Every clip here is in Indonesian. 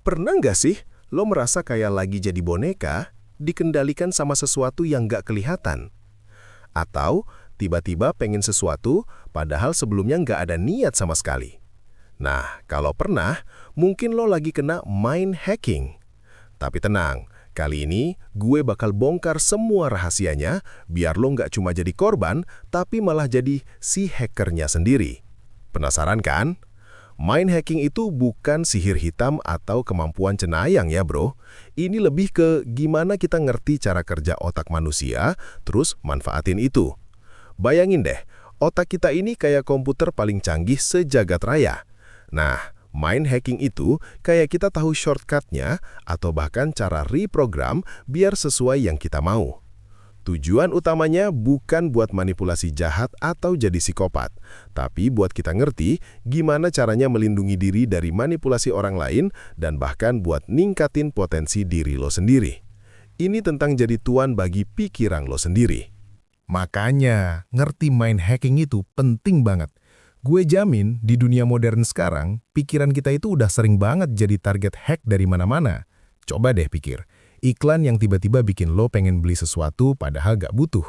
Pernah nggak sih lo merasa kayak lagi jadi boneka, dikendalikan sama sesuatu yang nggak kelihatan? Atau tiba-tiba pengen sesuatu, padahal sebelumnya nggak ada niat sama sekali? Nah, kalau pernah, mungkin lo lagi kena mind hacking. Tapi tenang, kali ini gue bakal bongkar semua rahasianya, biar lo nggak cuma jadi korban, tapi malah jadi si hackernya sendiri. Penasaran kan? Mind hacking itu bukan sihir hitam atau kemampuan cenayang ya bro. Ini lebih ke gimana kita ngerti cara kerja otak manusia, terus manfaatin itu. Bayangin deh, otak kita ini kayak komputer paling canggih sejagat raya. Nah, mind hacking itu kayak kita tahu shortcutnya atau bahkan cara reprogram biar sesuai yang kita mau. Tujuan utamanya bukan buat manipulasi jahat atau jadi psikopat, tapi buat kita ngerti gimana caranya melindungi diri dari manipulasi orang lain dan bahkan buat ningkatin potensi diri lo sendiri. Ini tentang jadi tuan bagi pikiran lo sendiri. Makanya, ngerti mind hacking itu penting banget. Gue jamin di dunia modern sekarang, pikiran kita itu udah sering banget jadi target hack dari mana-mana. Coba deh pikir. Iklan yang tiba-tiba bikin lo pengen beli sesuatu padahal gak butuh.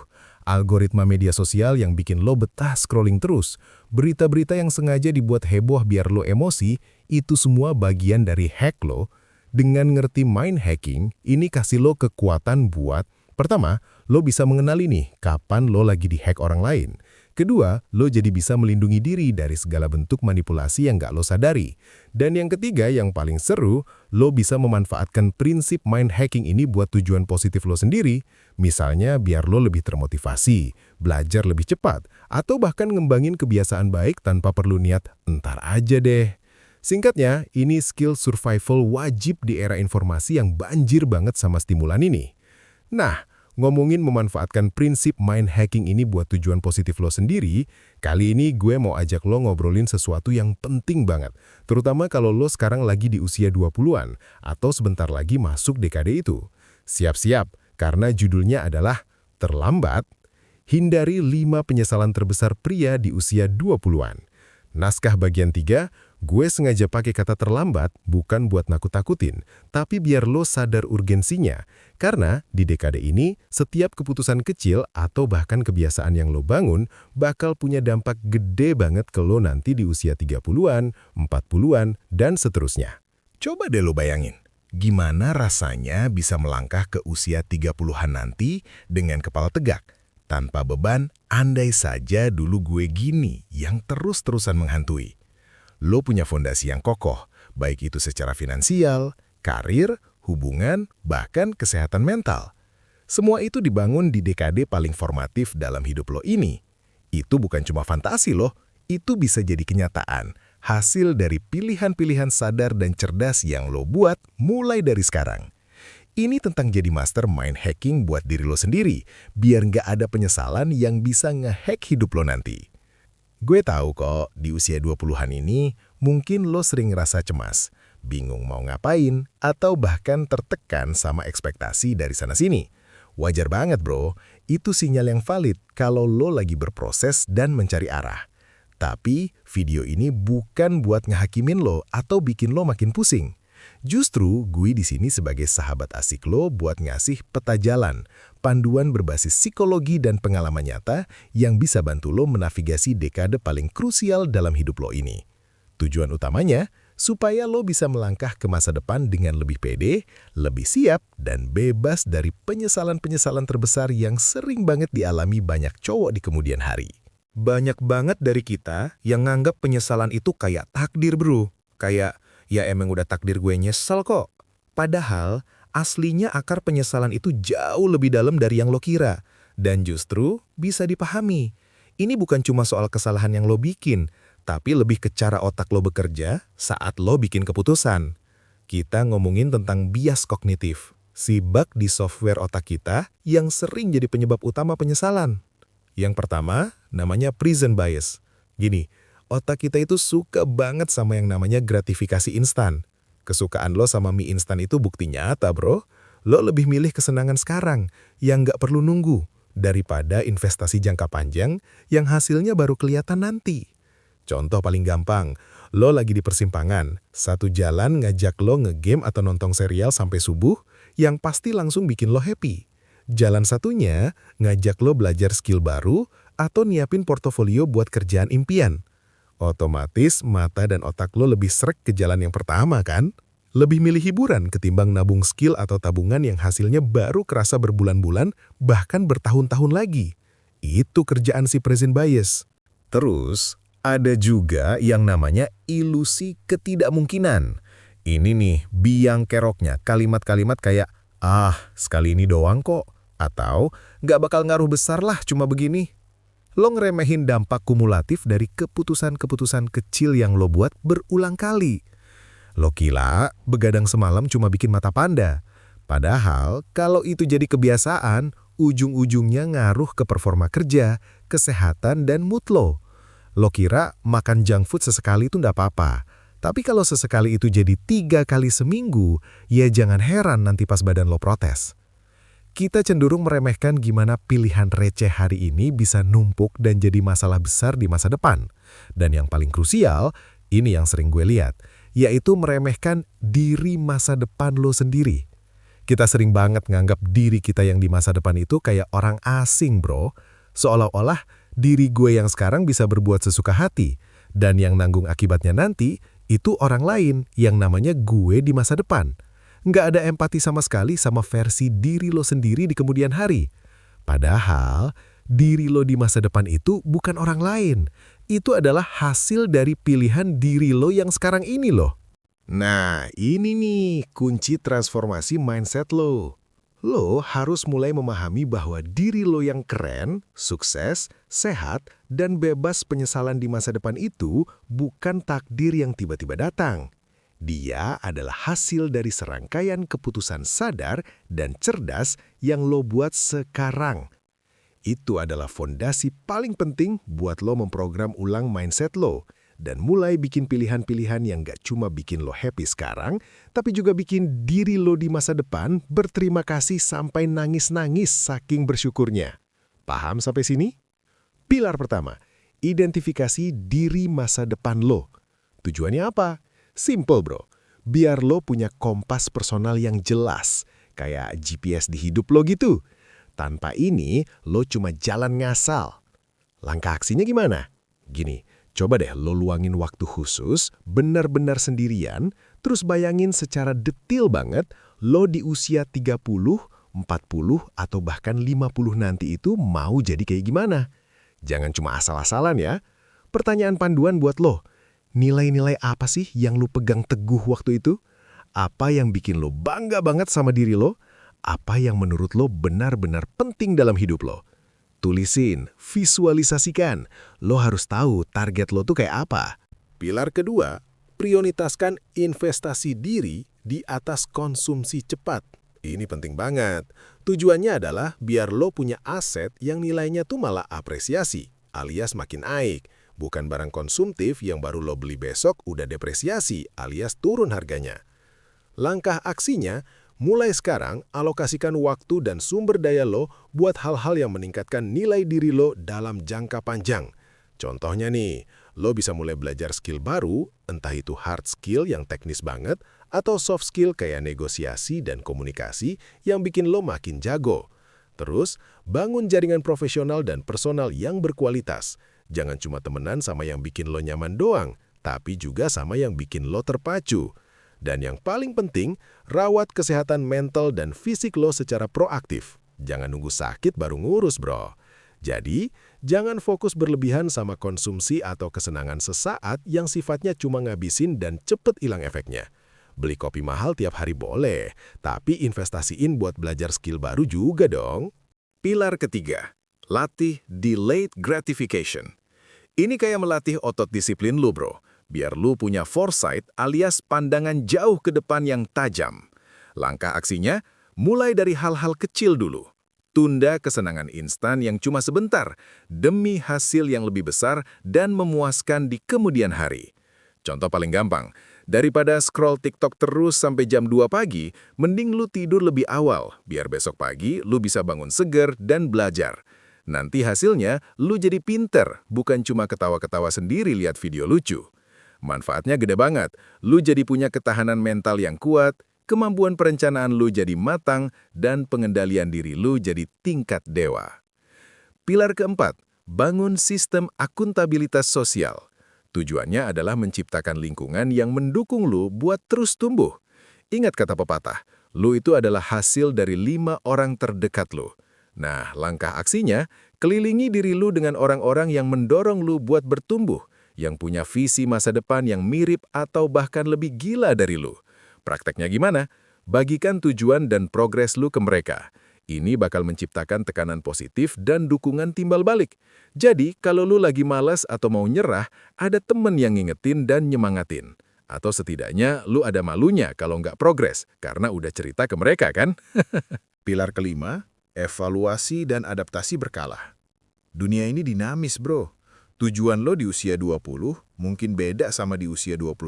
Algoritma media sosial yang bikin lo betah scrolling terus. Berita-berita yang sengaja dibuat heboh biar lo emosi, itu semua bagian dari hack lo. Dengan ngerti mind hacking, ini kasih lo kekuatan buat, pertama, lo bisa mengenali nih kapan lo lagi di-hack orang lain. Kedua, lo jadi bisa melindungi diri dari segala bentuk manipulasi yang gak lo sadari. Dan yang ketiga, yang paling seru, lo bisa memanfaatkan prinsip mind hacking ini buat tujuan positif lo sendiri. Misalnya, biar lo lebih termotivasi, belajar lebih cepat, atau bahkan ngembangin kebiasaan baik tanpa perlu niat, entar aja deh. Singkatnya, ini skill survival wajib di era informasi yang banjir banget sama stimulan ini. Nah, ngomongin memanfaatkan prinsip mind hacking ini buat tujuan positif lo sendiri, kali ini gue mau ajak lo ngobrolin sesuatu yang penting banget. Terutama kalau lo sekarang lagi di usia 20-an atau sebentar lagi masuk dekade itu. Siap-siap, karena judulnya adalah Terlambat, Hindari 5 Penyesalan Terbesar Pria di Usia 20-an. Naskah bagian 3, gue sengaja pakai kata terlambat bukan buat nakut-takutin, tapi biar lo sadar urgensinya. Karena di dekade ini, setiap keputusan kecil atau bahkan kebiasaan yang lo bangun bakal punya dampak gede banget ke lo nanti di usia 30-an, 40-an, dan seterusnya. Coba deh lo bayangin, gimana rasanya bisa melangkah ke usia 30-an nanti dengan kepala tegak? Tanpa beban, andai saja dulu gue gini yang terus-terusan menghantui. Lo punya fondasi yang kokoh, baik itu secara finansial, karir, hubungan, bahkan kesehatan mental. Semua itu dibangun di dekade paling formatif dalam hidup lo ini. Itu bukan cuma fantasi lo, itu bisa jadi kenyataan, hasil dari pilihan-pilihan sadar dan cerdas yang lo buat mulai dari sekarang. Ini tentang jadi master mind hacking buat diri lo sendiri, biar nggak ada penyesalan yang bisa nge-hack hidup lo nanti. Gue tahu kok, di usia 20-an ini, mungkin lo sering ngerasa cemas, bingung mau ngapain, atau bahkan tertekan sama ekspektasi dari sana-sini. Wajar banget bro, itu sinyal yang valid kalau lo lagi berproses dan mencari arah. Tapi, video ini bukan buat ngehakimin lo atau bikin lo makin pusing. Justru gue di sini sebagai sahabat asik lo buat ngasih peta jalan, panduan berbasis psikologi dan pengalaman nyata yang bisa bantu lo menavigasi dekade paling krusial dalam hidup lo ini. Tujuan utamanya, supaya lo bisa melangkah ke masa depan dengan lebih pede, lebih siap, dan bebas dari penyesalan-penyesalan terbesar yang sering banget dialami banyak cowok di kemudian hari. Banyak banget dari kita yang nganggap penyesalan itu kayak takdir bro, kayak ya emang udah takdir gue nyesel kok. Padahal, aslinya akar penyesalan itu jauh lebih dalam dari yang lo kira. Dan justru bisa dipahami. Ini bukan cuma soal kesalahan yang lo bikin, tapi lebih ke cara otak lo bekerja saat lo bikin keputusan. Kita ngomongin tentang bias kognitif, si bug di software otak kita yang sering jadi penyebab utama penyesalan. Yang pertama, namanya present bias. Gini, otak kita itu suka banget sama yang namanya gratifikasi instan. Kesukaan lo sama mie instan itu bukti nyata bro. Lo lebih milih kesenangan sekarang yang nggak perlu nunggu daripada investasi jangka panjang yang hasilnya baru kelihatan nanti. Contoh paling gampang, Lo lagi di persimpangan, satu jalan ngajak lo ngegame atau nonton serial sampai subuh, yang pasti langsung bikin lo happy. Jalan satunya ngajak lo belajar skill baru atau nyiapin portofolio buat kerjaan impian. Otomatis mata dan otak lo lebih srek ke jalan yang pertama kan? Lebih milih hiburan ketimbang nabung skill atau tabungan yang hasilnya baru kerasa berbulan-bulan, bahkan bertahun-tahun lagi. Itu kerjaan si present bias. Terus, ada juga yang namanya ilusi ketidakmungkinan. Ini nih, biang keroknya kalimat-kalimat kayak, sekali ini doang kok. Atau, nggak bakal ngaruh besar lah cuma begini. Lo ngeremehin dampak kumulatif dari keputusan-keputusan kecil yang lo buat berulang kali. Lo kira begadang semalam cuma bikin mata panda. Padahal kalau itu jadi kebiasaan, ujung-ujungnya ngaruh ke performa kerja, kesehatan, dan mood lo. Lo kira makan junk food sesekali itu nggak apa-apa. Tapi kalau sesekali itu jadi 3 kali seminggu, ya jangan heran nanti pas badan lo protes. Kita cenderung meremehkan gimana pilihan receh hari ini bisa numpuk dan jadi masalah besar di masa depan. Dan yang paling krusial, ini yang sering gue lihat, yaitu meremehkan diri masa depan lo sendiri. Kita sering banget nganggap diri kita yang di masa depan itu kayak orang asing, bro. Seolah-olah diri gue yang sekarang bisa berbuat sesuka hati. Dan yang nanggung akibatnya nanti, itu orang lain yang namanya gue di masa depan. Nggak ada empati sama sekali sama versi diri lo sendiri di kemudian hari. Padahal, diri lo di masa depan itu bukan orang lain. Itu adalah hasil dari pilihan diri lo yang sekarang ini loh. Nah, ini nih kunci transformasi mindset lo. Lo harus mulai memahami bahwa diri lo yang keren, sukses, sehat, dan bebas penyesalan di masa depan itu bukan takdir yang tiba-tiba datang. Dia adalah hasil dari serangkaian keputusan sadar dan cerdas yang lo buat sekarang. Itu adalah fondasi paling penting buat lo memprogram ulang mindset lo dan mulai bikin pilihan-pilihan yang gak cuma bikin lo happy sekarang, tapi juga bikin diri lo di masa depan berterima kasih sampai nangis-nangis saking bersyukurnya. Paham sampai sini? Pilar pertama, identifikasi diri masa depan lo. Tujuannya apa? Simple bro, biar lo punya kompas personal yang jelas, kayak GPS di hidup lo gitu. Tanpa ini, lo cuma jalan ngasal. Langkah aksinya gimana? Gini, coba deh lo luangin waktu khusus, benar-benar sendirian, terus bayangin secara detail banget lo di usia 30, 40, atau bahkan 50 nanti itu mau jadi kayak gimana. Jangan cuma asal-asalan ya. Pertanyaan panduan buat lo, nilai-nilai apa sih yang lo pegang teguh waktu itu? Apa yang bikin lo bangga banget sama diri lo? Apa yang menurut lo benar-benar penting dalam hidup lo? Tulisin, visualisasikan. Lo harus tahu target lo tuh kayak apa. Pilar kedua, prioritaskan investasi diri di atas konsumsi cepat. Ini penting banget. Tujuannya adalah biar lo punya aset yang nilainya tuh malah apresiasi, alias makin naik. Bukan barang konsumtif yang baru lo beli besok udah depresiasi, alias turun harganya. Langkah aksinya, mulai sekarang, alokasikan waktu dan sumber daya lo buat hal-hal yang meningkatkan nilai diri lo dalam jangka panjang. Contohnya nih, lo bisa mulai belajar skill baru, entah itu hard skill yang teknis banget, atau soft skill kayak negosiasi dan komunikasi yang bikin lo makin jago. Terus, bangun jaringan profesional dan personal yang berkualitas. Jangan cuma temenan sama yang bikin lo nyaman doang, tapi juga sama yang bikin lo terpacu. Dan yang paling penting, rawat kesehatan mental dan fisik lo secara proaktif. Jangan nunggu sakit baru ngurus, bro. Jadi, jangan fokus berlebihan sama konsumsi atau kesenangan sesaat yang sifatnya cuma ngabisin dan cepet hilang efeknya. Beli kopi mahal tiap hari boleh, tapi investasiin buat belajar skill baru juga dong. Pilar ketiga, latih delayed gratification. Ini kayak melatih otot disiplin lo, bro. Biar lu punya foresight alias pandangan jauh ke depan yang tajam. Langkah aksinya, mulai dari hal-hal kecil dulu. Tunda kesenangan instan yang cuma sebentar, demi hasil yang lebih besar dan memuaskan di kemudian hari. Contoh paling gampang, daripada scroll TikTok terus sampai jam 2 pagi, mending lu tidur lebih awal, biar besok pagi lu bisa bangun seger dan belajar. Nanti hasilnya, lu jadi pinter, bukan cuma ketawa-ketawa sendiri lihat video lucu. Manfaatnya gede banget. Lu jadi punya ketahanan mental yang kuat, kemampuan perencanaan lu jadi matang, dan pengendalian diri lu jadi tingkat dewa. Pilar keempat, bangun sistem akuntabilitas sosial. Tujuannya adalah menciptakan lingkungan yang mendukung lu buat terus tumbuh. Ingat kata pepatah, lu itu adalah hasil dari 5 orang terdekat lu. Nah, langkah aksinya, kelilingi diri lu dengan orang-orang yang mendorong lu buat bertumbuh, yang punya visi masa depan yang mirip atau bahkan lebih gila dari lu. Prakteknya gimana? Bagikan tujuan dan progres lu ke mereka. Ini bakal menciptakan tekanan positif dan dukungan timbal balik. Jadi, kalau lu lagi malas atau mau nyerah, ada temen yang ngingetin dan nyemangatin. Atau setidaknya, lu ada malunya kalau nggak progres, karena udah cerita ke mereka kan? Pilar kelima, evaluasi dan adaptasi berkala. Dunia ini dinamis, bro. Tujuan lo di usia 20 mungkin beda sama di usia 25.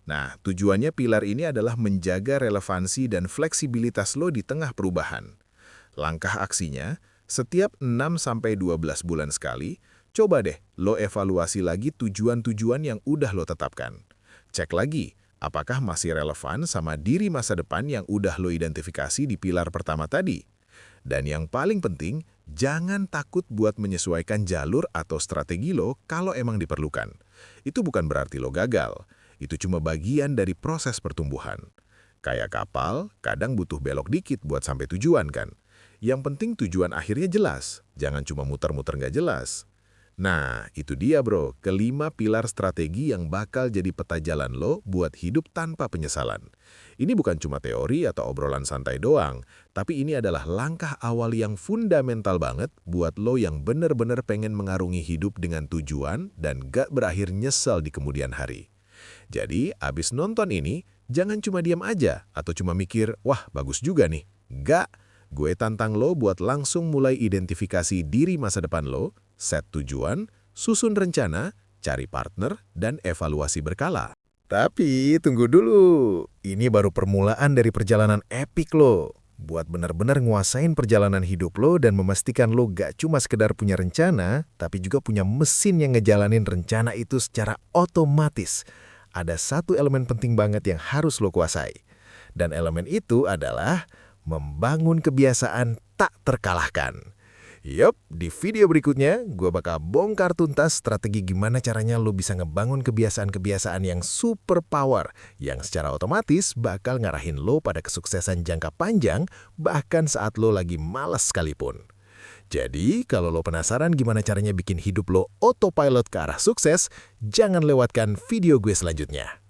Nah, tujuannya pilar ini adalah menjaga relevansi dan fleksibilitas lo di tengah perubahan. Langkah aksinya, setiap 6-12 bulan sekali, coba deh lo evaluasi lagi tujuan-tujuan yang udah lo tetapkan. Cek lagi, apakah masih relevan sama diri masa depan yang udah lo identifikasi di pilar pertama tadi. Dan yang paling penting, jangan takut buat menyesuaikan jalur atau strategi lo kalau emang diperlukan. Itu bukan berarti lo gagal. Itu cuma bagian dari proses pertumbuhan. Kayak kapal, kadang butuh belok dikit buat sampai tujuan kan. Yang penting tujuan akhirnya jelas, jangan cuma muter-muter nggak jelas. Nah, itu dia bro, kelima pilar strategi yang bakal jadi peta jalan lo buat hidup tanpa penyesalan. Ini bukan cuma teori atau obrolan santai doang, tapi ini adalah langkah awal yang fundamental banget buat lo yang bener-bener pengen mengarungi hidup dengan tujuan dan gak berakhir nyesel di kemudian hari. Jadi, abis nonton ini, jangan cuma diam aja atau cuma mikir, wah bagus juga nih. Gak, gue tantang lo buat langsung mulai identifikasi diri masa depan lo, set tujuan, susun rencana, cari partner, dan evaluasi berkala. Tapi tunggu dulu, ini baru permulaan dari perjalanan epik lo. Buat benar-benar nguasain perjalanan hidup lo dan memastikan lo gak cuma sekedar punya rencana, tapi juga punya mesin yang ngejalanin rencana itu secara otomatis. Ada satu elemen penting banget yang harus lo kuasai. Dan elemen itu adalah membangun kebiasaan tak terkalahkan. Yup, di video berikutnya gue bakal bongkar tuntas strategi gimana caranya lo bisa ngebangun kebiasaan-kebiasaan yang super power, yang secara otomatis bakal ngarahin lo pada kesuksesan jangka panjang, bahkan saat lo lagi malas sekalipun. Jadi, kalau lo penasaran gimana caranya bikin hidup lo autopilot ke arah sukses, jangan lewatkan video gue selanjutnya.